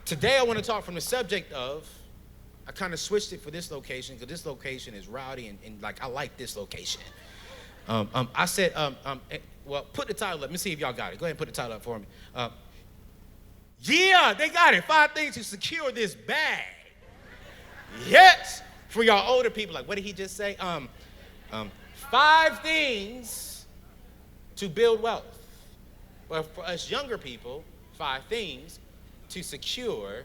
Today I want to talk from the subject of, I kind of switched it for this location because this location is rowdy and like I like this location. I said, well, put the title up. Let me see if y'all got it. Go ahead and put the title up for me. Yeah, they got it. 5 things to secure this bag. Yes. For y'all older people, like, what did he just say? 5 things to build wealth. But for us younger people, 5 things to secure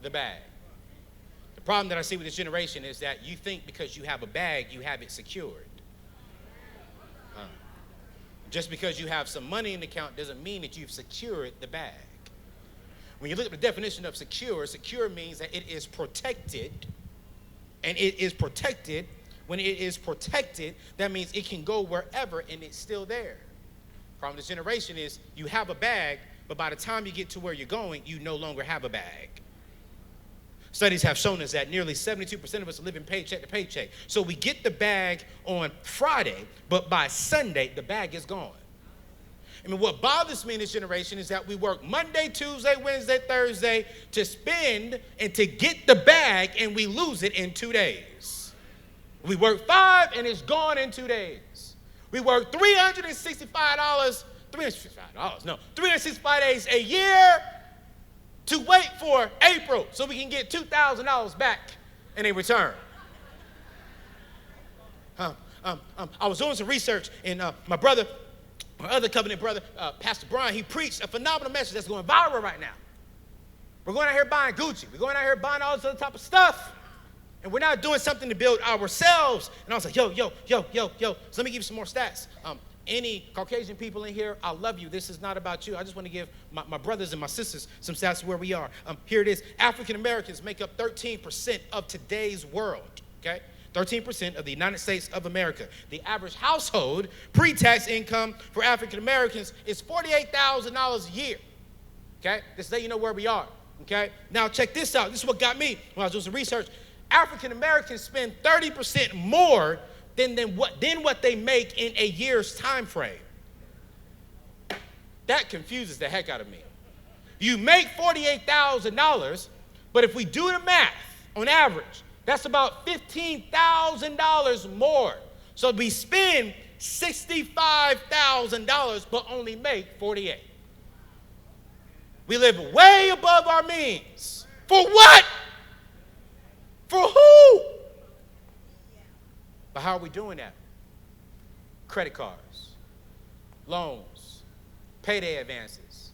the bag. The problem that I see with this generation is that you think because you have a bag, you have it secured. Just because you have some money in the account doesn't mean that you've secured the bag. When you look at the definition of secure, secure means that it is protected. And it is protected. When it is protected, that means it can go wherever and it's still there. Problem with this generation is you have a bag, but by the time you get to where you're going, you no longer have a bag. Studies have shown us that nearly 72% of us are living paycheck to paycheck. So we get the bag on Friday, but by Sunday, the bag is gone. I mean, what bothers me in this generation is that we work Monday, Tuesday, Wednesday, Thursday to spend and to get the bag, and we lose it in 2 days. We work 5 and it's gone in 2 days. We work $365, 365 days a year to wait for April so we can get $2,000 back in a return. I was doing some research, and my other covenant brother, Pastor Brian, he preached a phenomenal message that's going viral right now. We're going out here buying Gucci. We're going out here buying all this other type of stuff. And we're not doing something to build ourselves. And I was like, yo. So let me give you some more stats. Any Caucasian people in here, I love you. This is not about you. I just want to give my brothers and my sisters some stats where we are. Here it is. African Americans make up 13% of today's world, okay? 13% of the United States of America. The average household pre-tax income for African Americans is $48,000 a year, okay? Just so you know where we are, okay? Now check this out. This is what got me when I was doing some research. African Americans spend 30% more than what they make in a year's time frame. That confuses the heck out of me. You make $48,000, but if we do the math, on average, that's about $15,000 more. So we spend $65,000, but only make $48,000. We live way above our means. For what? For who? But how are we doing that? Credit cards, loans, payday advances.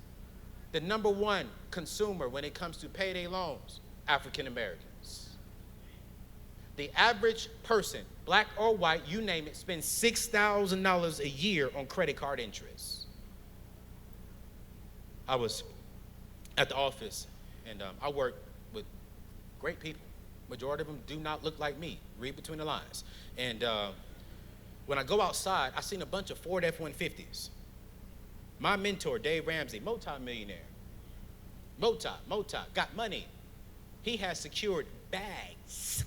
The number one consumer when it comes to payday loans, African Americans. The average person, black or white, you name it, spends $6,000 a year on credit card interest. I was at the office, and I work with great people. Majority of them do not look like me. Read between the lines. And when I go outside, I seen a bunch of Ford F-150s. My mentor, Dave Ramsey, multi-millionaire. Got money. He has secured bags.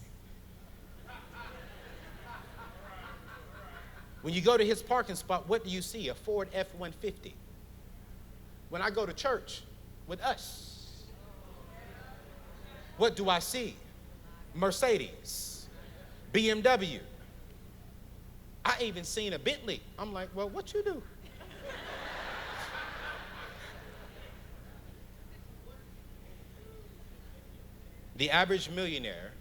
When you go to his parking spot, what do you see? A Ford F-150. When I go to church with us, what do I see? Mercedes, BMW. I even seen a Bentley. I'm like, well, what you do? The average millionaire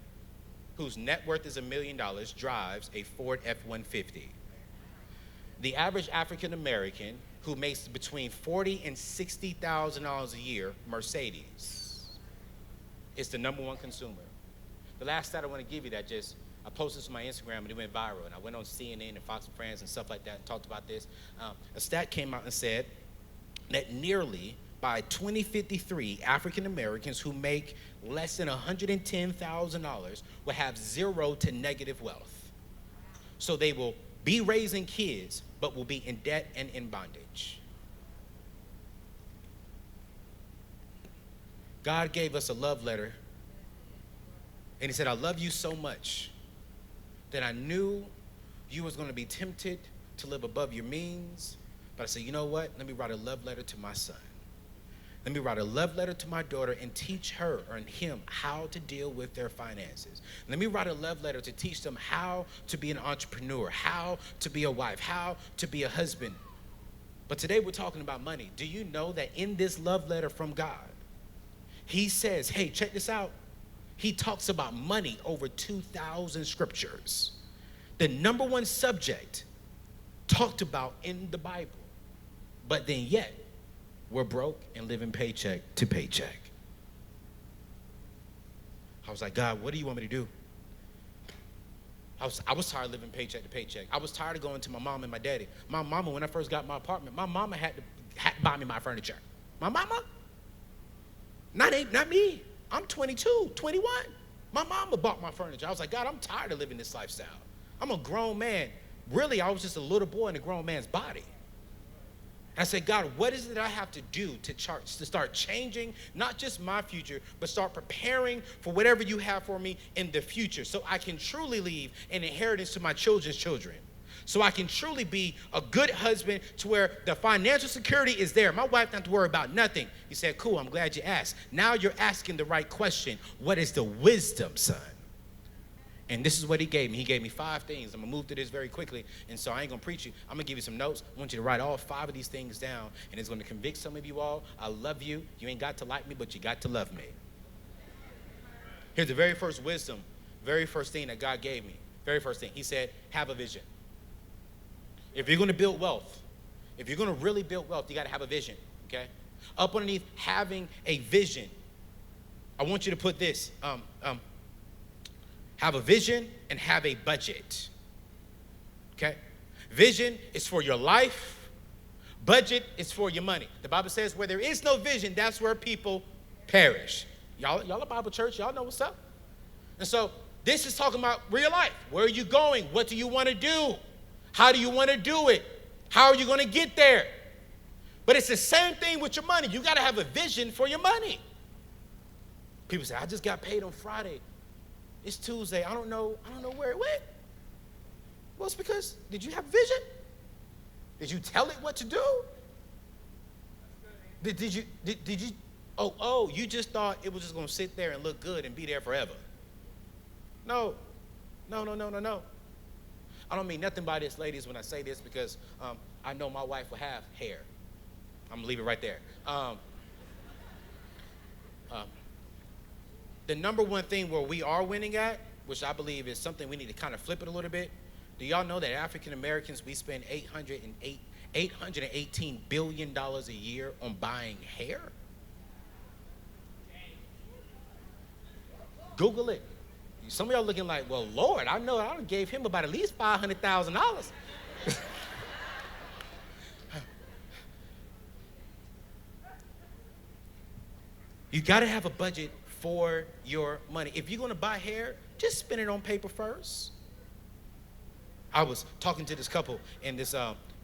whose net worth is $1 million drives a Ford F-150. The average African American who makes between $40,000 and $60,000 a year, Mercedes, is the number one consumer. The last stat I want to give you that I posted this on my Instagram and it went viral, and I went on CNN and Fox and Friends and stuff like that and talked about this. A stat came out and said that nearly by 2053, African Americans who make less than $110,000 will have zero to negative wealth. So they will be raising kids, but will be in debt and in bondage. God gave us a love letter. And he said, I love you so much that I knew you was going to be tempted to live above your means. But I said, you know what? Let me write a love letter to my son. Let me write a love letter to my daughter and teach her and him how to deal with their finances. Let me write a love letter to teach them how to be an entrepreneur, how to be a wife, how to be a husband. But today we're talking about money. Do you know that in this love letter from God, he says, hey, check this out. He talks about money over 2,000 scriptures. The number one subject talked about in the Bible. But then yet, we're broke and living paycheck to paycheck. I was like, God, what do you want me to do? I was tired of living paycheck to paycheck. I was tired of going to my mom and my daddy. My mama, when I first got my apartment, my mama had to buy me my furniture. My mama? Not me. I'm 22, 21. My mama bought my furniture. I was like, God, I'm tired of living this lifestyle. I'm a grown man. Really, I was just a little boy in a grown man's body. I said, God, what is it I have to do to start changing, not just my future, but start preparing for whatever you have for me in the future so I can truly leave an inheritance to my children's children, so I can truly be a good husband to where the financial security is there. My wife doesn't have to worry about nothing. He said, cool, I'm glad you asked. Now you're asking the right question. What is the wisdom, son? And this is what he gave me. He gave me 5 things. I'm going to move through this very quickly. And so I ain't going to preach you. I'm going to give you some notes. I want you to write all 5 of these things down. And it's going to convict some of you all. I love you. You ain't got to like me, but you got to love me. Here's the very first wisdom, very first thing that God gave me. Very first thing. He said, have a vision. If you're going to build wealth, if you're going to really build wealth, you got to have a vision, okay? Up underneath having a vision, I want you to put this. Have a vision and have a budget, okay? Vision is for your life. Budget is for your money. The Bible says where there is no vision, that's where people perish. Y'all a Bible church, y'all know what's up. And so this is talking about real life. Where are you going? What do you want to do? How do you want to do it? How are you going to get there? But it's the same thing with your money. You got to have a vision for your money. People say, I just got paid on Friday. It's Tuesday. I don't know where it went. Well, it's because, did you have vision? Did you tell it what to do? Did you, you just thought it was just going to sit there and look good and be there forever. No. I don't mean nothing by this, ladies, when I say this, because I know my wife will have hair. I'm going to leave it right there. The number one thing where we are winning at, which I believe is something we need to kind of flip it a little bit. Do y'all know that African Americans, we spend $818 billion a year on buying hair? Google it. Some of y'all looking like, well, Lord, I know I gave him about at least $500,000. You got to have a budget for your money. If you're going to buy hair, just spend it on paper first. I was talking to this couple, and this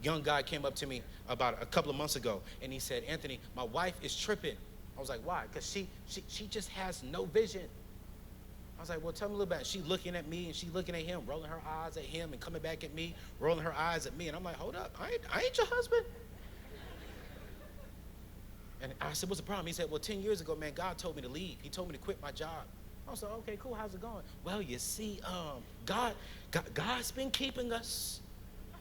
young guy came up to me about a couple of months ago, and he said, Anthony, my wife is tripping. I was like, why? Because she just has no vision. I was like, well, tell me a little bit. She looking at me, and she looking at him, rolling her eyes at him, and coming back at me, rolling her eyes at me. And I'm like, hold up, I ain't your husband. And I said, what's the problem? He said, well, 10 years ago, man, God told me to leave. He told me to quit my job. I was like, okay, cool, how's it going? Well, you see, God's been keeping us.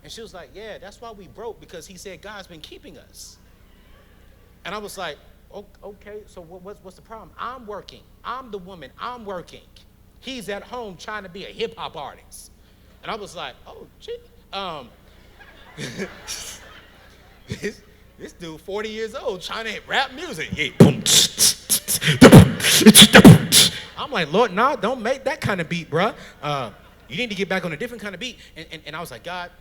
And she was like, yeah, that's why we broke, because he said God's been keeping us. And I was like, okay, so what's the problem? I'm working. I'm the woman. I'm working. He's at home trying to be a hip-hop artist. And I was like, oh, gee. This dude, 40 years old, trying to rap music. Yeah. I'm like, Lord, no, don't make that kind of beat, bruh. You need to get back on a different kind of beat. And I was like, God,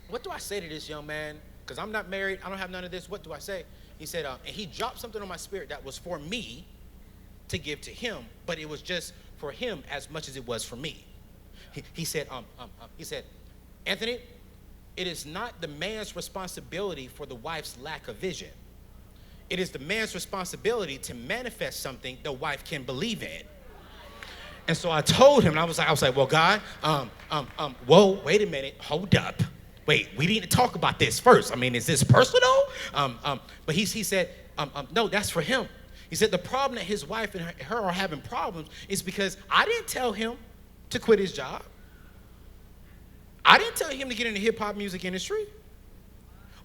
what do I say to this young man? Because I'm not married. I don't have none of this. What do I say? He said, and he dropped something on my spirit that was for me to give to him, but it was just for him as much as it was for me. He said, Anthony, it is not the man's responsibility for the wife's lack of vision. It is the man's responsibility to manifest something the wife can believe in. And so I told him, and I was like, well, God, whoa, wait a minute, hold up. Wait, we need to talk about this first. I mean, is this personal? But he said, no, that's for him. He said the problem that his wife and her are having problems is because I didn't tell him to quit his job. I didn't tell him to get in the hip hop music industry.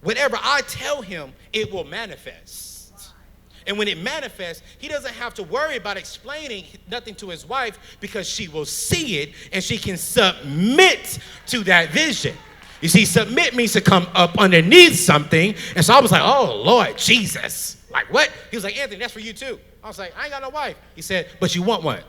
Whatever I tell him, it will manifest. And when it manifests, he doesn't have to worry about explaining nothing to his wife because she will see it and she can submit to that vision. You see, submit means to come up underneath something. And so I was like, oh, Lord Jesus. Like, what? He was like, Anthony, that's for you too. I was like, I ain't got no wife. He said, but you want one.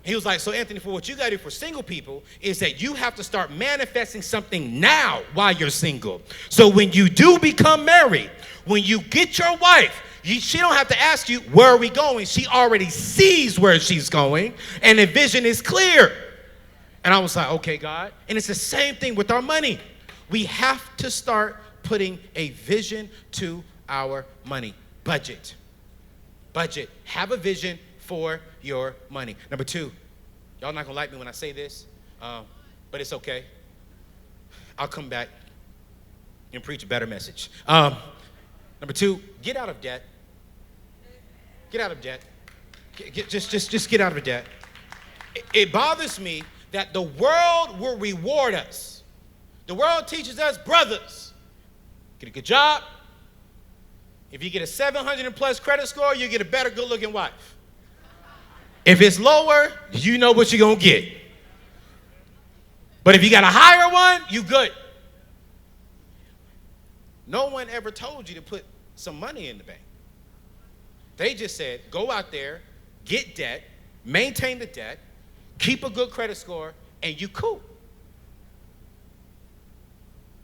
He was like, so Anthony, for what you got to do for single people is that you have to start manifesting something now while you're single. So when you do become married, when you get your wife, she don't have to ask you, where are we going? She already sees where she's going, and the vision is clear. And I was like, okay, God. And it's the same thing with our money. We have to start putting a vision to our money. Budget. Have a vision for your money. Number 2, y'all not gonna like me when I say this, but it's okay. I'll come back and preach a better message. Number 2, get out of debt. Get out of debt. Just get out of debt. It bothers me that the world will reward us. The world teaches us, brothers, get a good job. If you get a 700 and plus credit score, you get a better good-looking wife. If it's lower, you know what you're going to get. But if you got a higher one, you good. No one ever told you to put some money in the bank. They just said, go out there, get debt, maintain the debt, keep a good credit score, and you cool.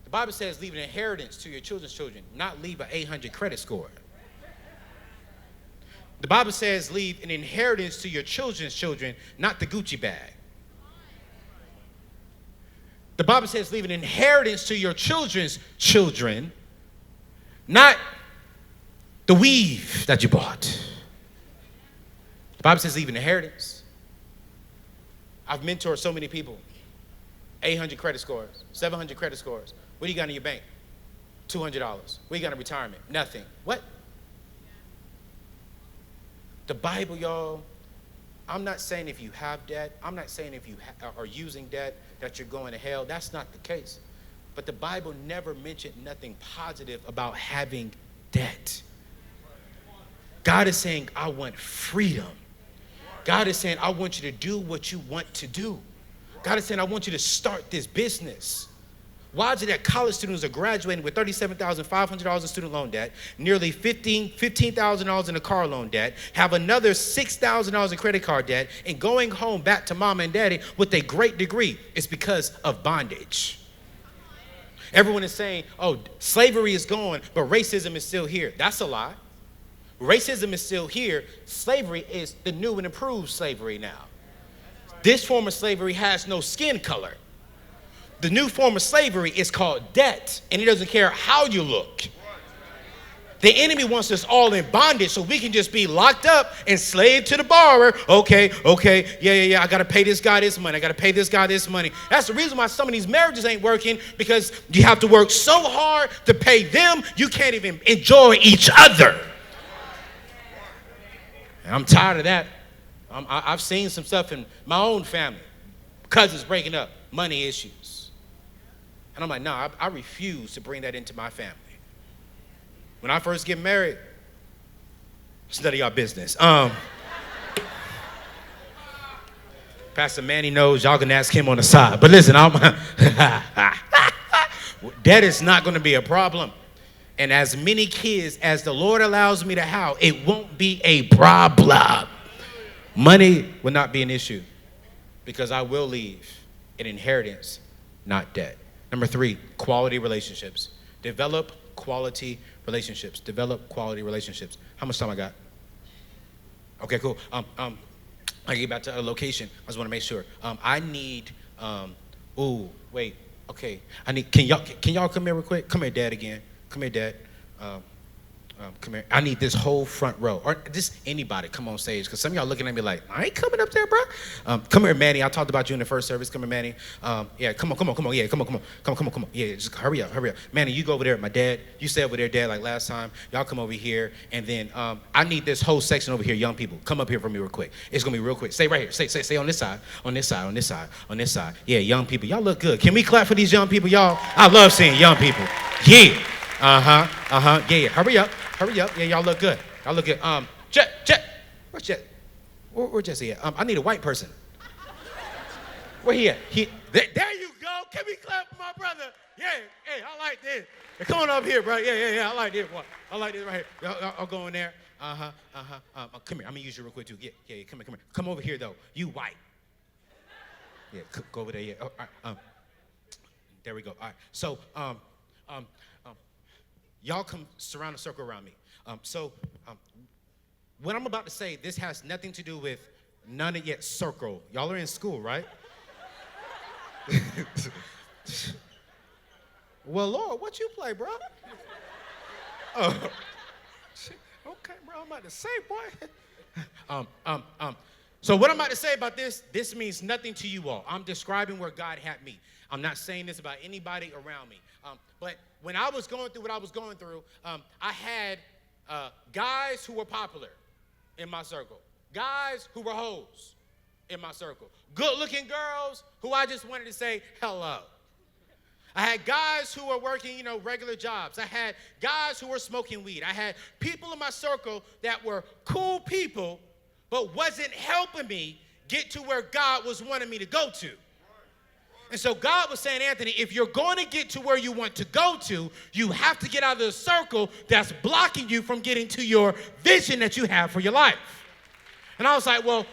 The Bible says leave an inheritance to your children's children, not leave an 800 credit score. The Bible says leave an inheritance to your children's children, not the Gucci bag. The Bible says leave an inheritance to your children's children, not the weave that you bought. The Bible says leave an inheritance. I've mentored so many people. 800 credit scores, 700 credit scores. What do you got in your bank? $200. What do you got in retirement? Nothing. What? The Bible, y'all, I'm not saying if you have debt, I'm not saying if you are using debt that you're going to hell. That's not the case. But the Bible never mentioned nothing positive about having debt. God is saying, I want freedom. God is saying, I want you to do what you want to do. God is saying, I want you to start this business. Why is it that college students are graduating with $37,500 in student loan debt, nearly $15,000 in a car loan debt, have another $6,000 in credit card debt, and going home back to mom and daddy with a great degree? It's because of bondage. Everyone is saying, oh, slavery is gone, but racism is still here. That's a lie. Racism is still here. Slavery is the new and improved slavery now. This form of slavery has no skin color. The new form of slavery is called debt, and it doesn't care how you look. The enemy wants us all in bondage so we can just be locked up and slave to the borrower. Okay, yeah, I got to pay this guy this money. I got to pay this guy this money. That's the reason why some of these marriages ain't working, because you have to work so hard to pay them, you can't even enjoy each other. And I'm tired of that. I've seen some stuff in my own family. Cousins breaking up, money issues. And I'm like, no, I refuse to bring that into my family. When I first get married, it's none of y'all business. Pastor Manny knows, y'all can ask him on the side. But listen, that is not going to be a problem. And as many kids as the Lord allows me to have, it won't be a problem. Money will not be an issue because I will leave an inheritance, not debt. Number 3, quality relationships. Develop quality relationships. Develop quality relationships. How much time I got? Okay, cool. I get back to a location. I just want to make sure. I need. Okay. Can y'all come here real quick? Come here, Dad. Again. Come here, Dad. Come here. I need this whole front row, or just anybody come on stage, because some of y'all looking at me like, I ain't coming up there, bro. Come here, Manny. I talked about you in the first service. Come here, Manny. Yeah, come on. Yeah, come on. Yeah, just hurry up. Manny, you go over there with my dad. You stay over there, Dad, like last time. Y'all come over here, and then I need this whole section over here, young people. Come up here for me real quick. It's gonna be real quick. Stay right here. Stay on this side. On this side. Yeah, young people. Y'all look good. Can we clap for these young people, y'all? I love seeing young people. Yeah. Yeah. Hurry up. Yeah, y'all look good. Jet. Where's Jet? Where's Jesse at? I need a white person. Where he at? There you go. Can we clap for my brother? Yeah. Hey, I like this. Hey, come on up here, bro. Yeah. I like this one. I like this right here. I'll go in there. Come here. I'm gonna use you real quick too. Yeah. Come here. Come over here though. You white. Yeah. Go over there. Yeah. Oh, all right. There we go. All right. So y'all come surround a circle around me. What I'm about to say, this has nothing to do with none of yet circle. Y'all are in school, right? Well, Lord, what you play, bro? Oh, okay, bro. I'm about to say, boy. So what I'm about to say about this means nothing to you all. I'm describing where God had me. I'm not saying this about anybody around me. But when I was going through what I was going through, I had guys who were popular in my circle, guys who were hoes in my circle, good-looking girls who I just wanted to say hello. I had guys who were working, regular jobs. I had guys who were smoking weed. I had people in my circle that were cool people, but wasn't helping me get to where God was wanting me to go to. And so God was saying, Anthony, if you're going to get to where you want to go to, you have to get out of the circle that's blocking you from getting to your vision that you have for your life. And I was like, well,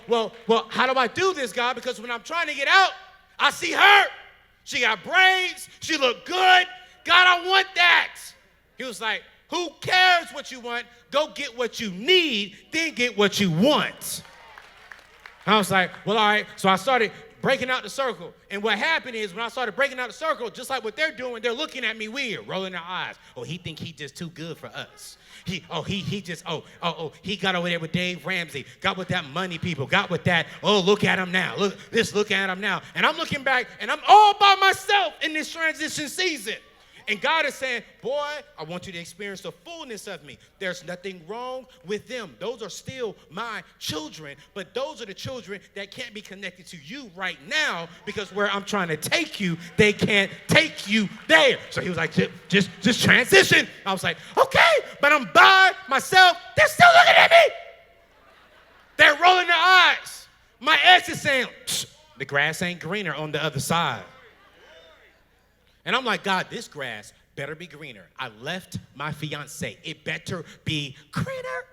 how do I do this, God? Because when I'm trying to get out, I see her. She got braids. She look good. God, I want that. He was like, who cares what you want? Go get what you need, then get what you want. And I was like, well, all right. So I started breaking out the circle. And what happened is when I started breaking out the circle, just like what they're doing, they're looking at me weird, rolling their eyes. Oh, he think he just too good for us. He got over there with Dave Ramsey, got with that money people, got with that, look at him now. Look at him now. And I'm looking back and I'm all by myself in this transition season. And God is saying, boy, I want you to experience the fullness of me. There's nothing wrong with them. Those are still my children, but those are the children that can't be connected to you right now because where I'm trying to take you, they can't take you there. So he was like, just transition. I was like, okay, but I'm by myself. They're still looking at me. They're rolling their eyes. My ex is saying, the grass ain't greener on the other side. And I'm like, God, this grass better be greener. I left my fiance. It better be greener.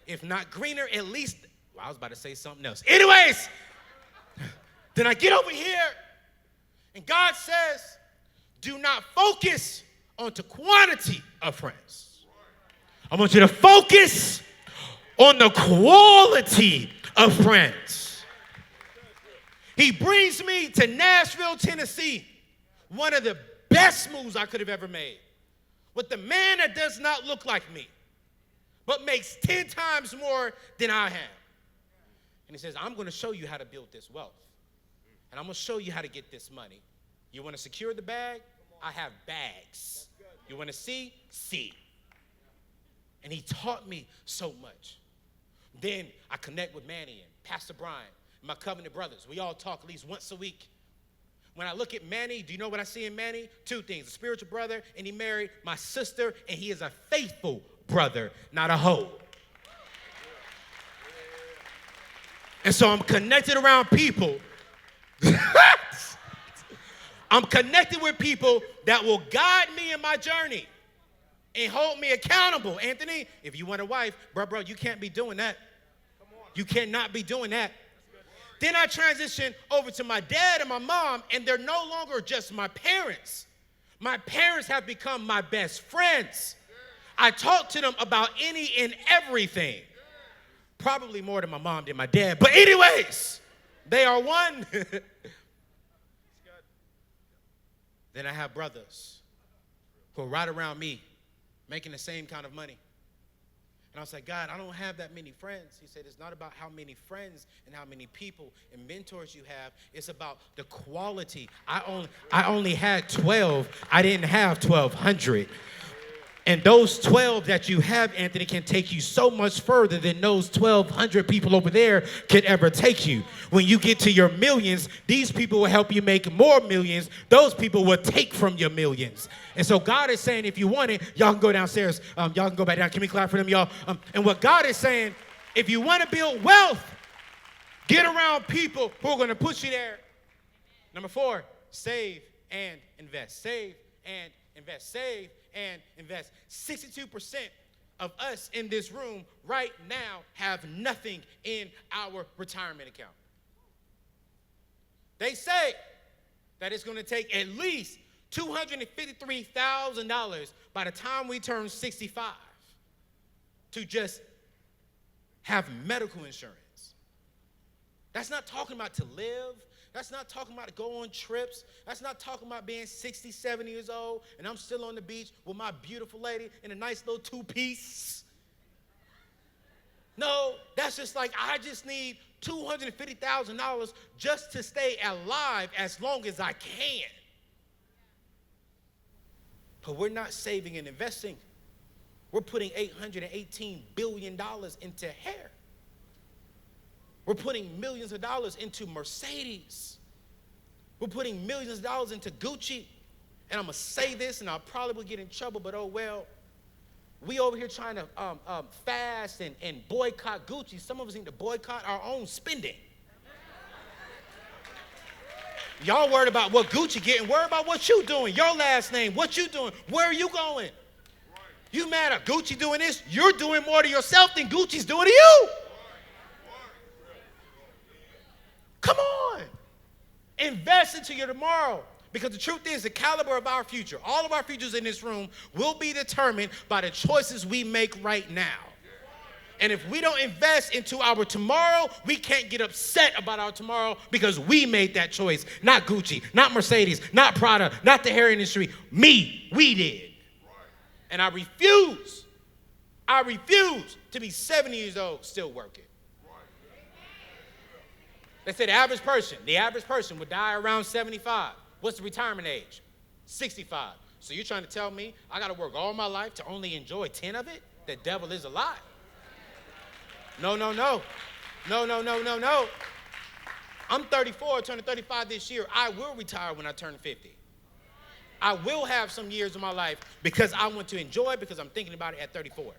If not greener, at least, I was about to say something else. Anyways, then I get over here, and God says, do not focus on the quantity of friends. I want you to focus on the quality of friends. He brings me to Nashville, Tennessee, one of the best moves I could have ever made, with the man that does not look like me, but makes 10 times more than I have. And he says, I'm going to show you how to build this wealth, and I'm going to show you how to get this money. You want to secure the bag? I have bags. You want to see? See. And he taught me so much. Then I connect with Manny and Pastor Brian, my covenant brothers. We all talk at least once a week. When I look at Manny, do you know what I see in Manny? Two things: a spiritual brother, and he married my sister, and he is a faithful brother, not a hoe. And so I'm connected around people. I'm connected with people that will guide me in my journey and hold me accountable. Anthony, if you want a wife, bro, you can't be doing that. You cannot be doing that. Then I transitioned over to my dad and my mom, and they're no longer just my parents. My parents have become my best friends. I talk to them about any and everything. Probably more than my mom did my dad. But anyways, they are one. Then I have brothers who are right around me, making the same kind of money. And I was like, God, I don't have that many friends. He said, it's not about how many friends and how many people and mentors you have. It's about the quality. I only had 12. I didn't have 1,200. And those 12 that you have, Anthony, can take you so much further than those 1,200 people over there could ever take you. When you get to your millions, these people will help you make more millions. Those people will take from your millions. And so God is saying, if you want it, y'all can go downstairs. Y'all can go back down. Can we clap for them, y'all? And what God is saying, if you want to build wealth, get around people who are going to push you there. Number 4, save and invest. Save and invest. Save and invest. 62% of us in this room right now have nothing in our retirement account. They say that it's going to take at least $253,000 by the time we turn 65 to just have medical insurance. That's not talking about to live. That's not talking about to go on trips. That's not talking about being 60, 70 years old, and I'm still on the beach with my beautiful lady in a nice little 2-piece. No, that's just like, I just need $250,000 just to stay alive as long as I can. But we're not saving and investing. We're putting $818 billion into hair. We're putting millions of dollars into Mercedes. We're putting millions of dollars into Gucci. And I'm going to say this, and I'll probably will get in trouble, but oh well. We over here trying to fast and boycott Gucci. Some of us need to boycott our own spending. Y'all worried about what Gucci getting. Worry about what you doing. Your last name, what you doing. Where are you going? You mad at Gucci doing this? You're doing more to yourself than Gucci's doing to you. Come on. Invest into your tomorrow. Because the truth is, the caliber of our future, all of our futures in this room will be determined by the choices we make right now. And if we don't invest into our tomorrow, we can't get upset about our tomorrow because we made that choice. Not Gucci, not Mercedes, not Prada, not the hair industry. We did. And I refuse to be 70 years old still working. They say the average person would die around 75. What's the retirement age? 65. So you're trying to tell me I got to work all my life to only enjoy 10 of it? The devil is a lie. No. I'm 34, turning 35 this year. I will retire when I turn 50. I will have some years of my life because I want to enjoy it, because I'm thinking about it at 34.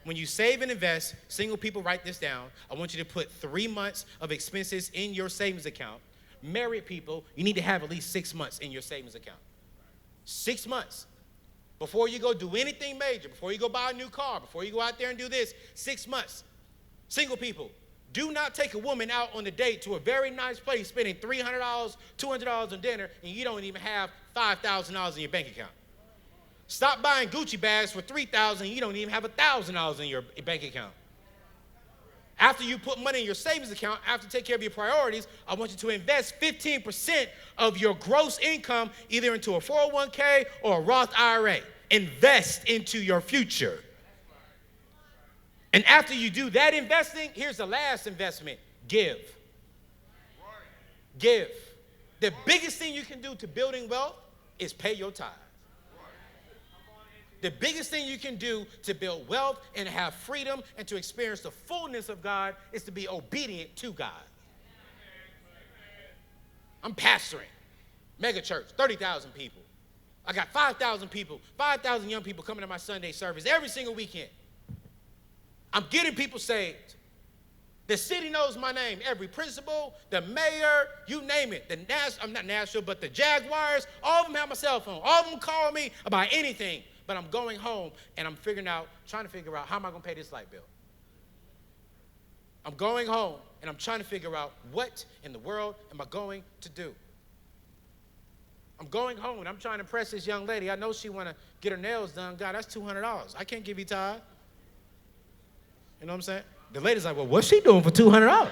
When you save and invest, single people, write this down. I want you to put 3 months of expenses in your savings account. Married people, you need to have at least 6 months in your savings account. 6 months. Before you go do anything major, before you go buy a new car, before you go out there and do this, 6 months. Single people, do not take a woman out on a date to a very nice place, spending $300, $200 on dinner, and you don't even have $5,000 in your bank account. Stop buying Gucci bags for $3,000 and you don't even have $1,000 in your bank account. After you put money in your savings account, after you take care of your priorities, I want you to invest 15% of your gross income either into a 401k or a Roth IRA. Invest into your future. And after you do that investing, here's the last investment. Give. Give. The biggest thing you can do to building wealth is pay your tithe. The biggest thing you can do to build wealth and have freedom and to experience the fullness of God is to be obedient to God. I'm pastoring. Mega church, 30,000 people. I got 5,000 people, 5,000 young people coming to my Sunday service every single weekend. I'm getting people saved. The city knows my name. Every principal, the mayor, you name it. I'm not Nashville, but the Jaguars, all of them have my cell phone. All of them call me about anything. But I'm going home and I'm trying to figure out how am I going to pay this light bill. I'm going home and I'm trying to figure out what in the world am I going to do. I'm going home and I'm trying to impress this young lady. I know she want to get her nails done. God, that's $200. I can't give you tithe. You know what I'm saying? The lady's like, well, what's she doing for $200?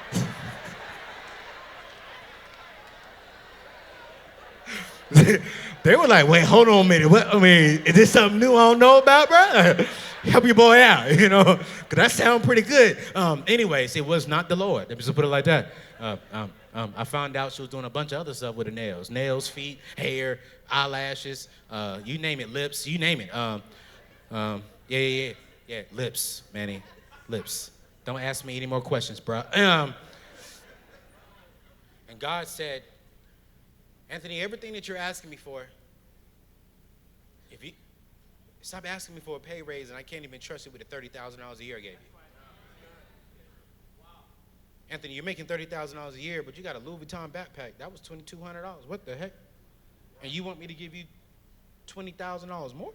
They were like, wait, hold on a minute. Is this something new I don't know about, bro? help your boy out, because that sounds pretty good. Anyways, it was not the Lord. Let me just put it like that. I found out she was doing a bunch of other stuff with her nails. Nails, feet, hair, eyelashes, you name it, lips, you name it. Yeah, lips, Manny, lips. Don't ask me any more questions, bro. And God said, Anthony, everything that you're asking me for, if you stop asking me for a pay raise and I can't even trust you with the $30,000 a year I gave you. Anthony, you're making $30,000 a year, but you got a Louis Vuitton backpack. That was $2,200. What the heck? And you want me to give you $20,000 more?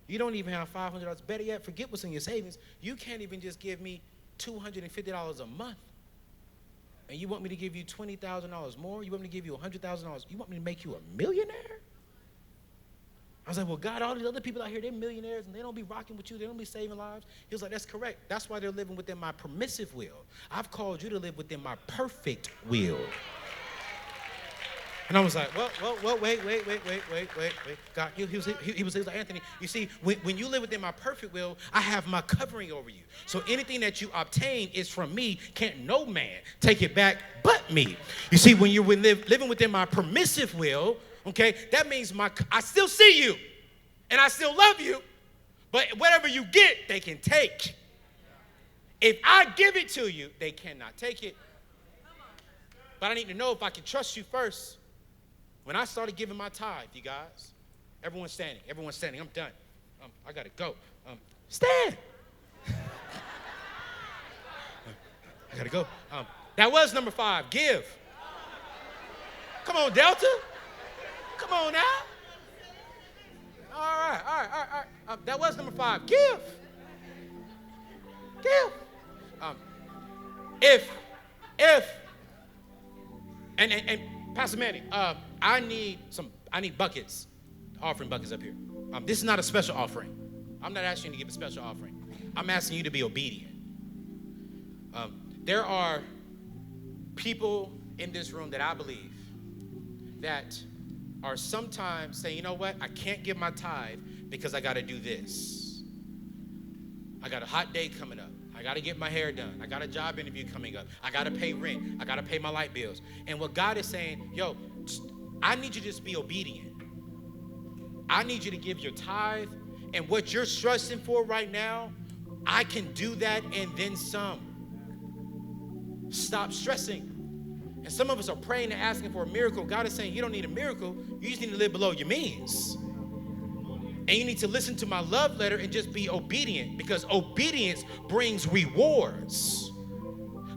You don't even have $500. Better yet, forget what's in your savings. You can't even just give me $250 a month. And you want me to give you $20,000 more? You want me to give you $100,000? You want me to make you a millionaire? I was like, well, God, all these other people out here, they're millionaires, and they don't be rocking with you. They don't be saving lives. He was like, that's correct. That's why they're living within my permissive will. I've called you to live within my perfect will. And I was like, well, wait. God, he was like, Anthony, you see, when you live within my perfect will, I have my covering over you. So anything that you obtain is from me. Can't no man take it back but me. You see, when you're living within my permissive will, okay, that means I still see you, and I still love you, but whatever you get, they can take. If I give it to you, they cannot take it. But I need to know if I can trust you first. When I started giving my tithe, you guys, everyone's standing, I'm done. I gotta go. Stand. I gotta go. That was number 5, give. Come on, Delta. Come on now. All right. That was number 5. Give. And Pastor Manny, I need buckets, offering buckets up here. This is not a special offering. I'm not asking you to give a special offering. I'm asking you to be obedient. There are people in this room that I believe that are sometimes saying, you know what, I can't give my tithe because I got to do this. I got a hot day coming up. I got to get my hair done. I got a job interview coming up. I got to pay rent. I got to pay my light bills. And what God is saying, yo, I need you to just be obedient. I need you to give your tithe. And what you're stressing for right now, I can do that and then some. Stop stressing. And some of us are praying and asking for a miracle. God is saying you don't need a miracle. You just need to live below your means. And you need to listen to my love letter and just be obedient, because obedience brings rewards.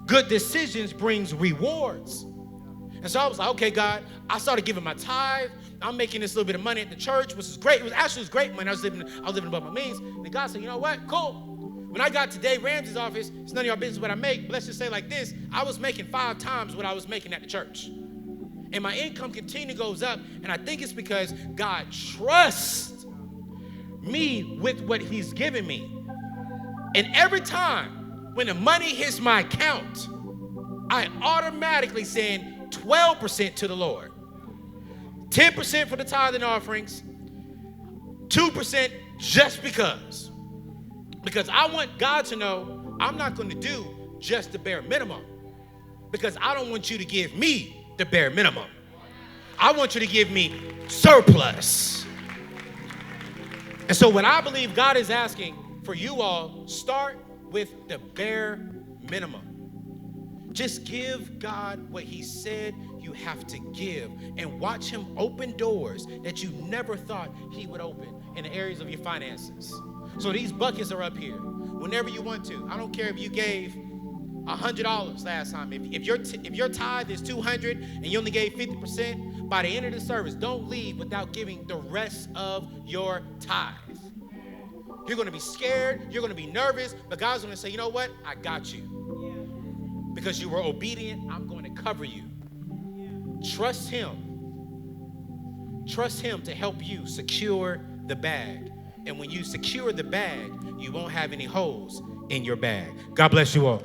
Good decisions brings rewards. And so I was like, okay, God, I started giving my tithe. I'm making this little bit of money at the church, which is great. It was great money. I was living above my means. And God said, you know what? Cool. When I got to Dave Ramsey's office, it's none of your business what I make, but let's just say like this, I was making 5 times what I was making at the church. And my income continually goes up, and I think it's because God trusts me with what he's given me. And every time when the money hits my account, I automatically send 12% to the Lord. 10% for the tithe and offerings, 2% just because. Because I want God to know I'm not going to do just the bare minimum. Because I don't want you to give me the bare minimum. I want you to give me surplus. And so what I believe God is asking for you all, start with the bare minimum. Just give God what he said you have to give, and watch him open doors that you never thought he would open in the areas of your finances. So these buckets are up here. Whenever you want to. I don't care if you gave $100 last time. If your tithe is $200 and you only gave 50%, by the end of the service, don't leave without giving the rest of your tithe. You're going to be scared. You're going to be nervous. But God's going to say, you know what? I got you. Because you were obedient, I'm going to cover you. Trust him. Trust him to help you secure the bag. And when you secure the bag, you won't have any holes in your bag. God bless you all.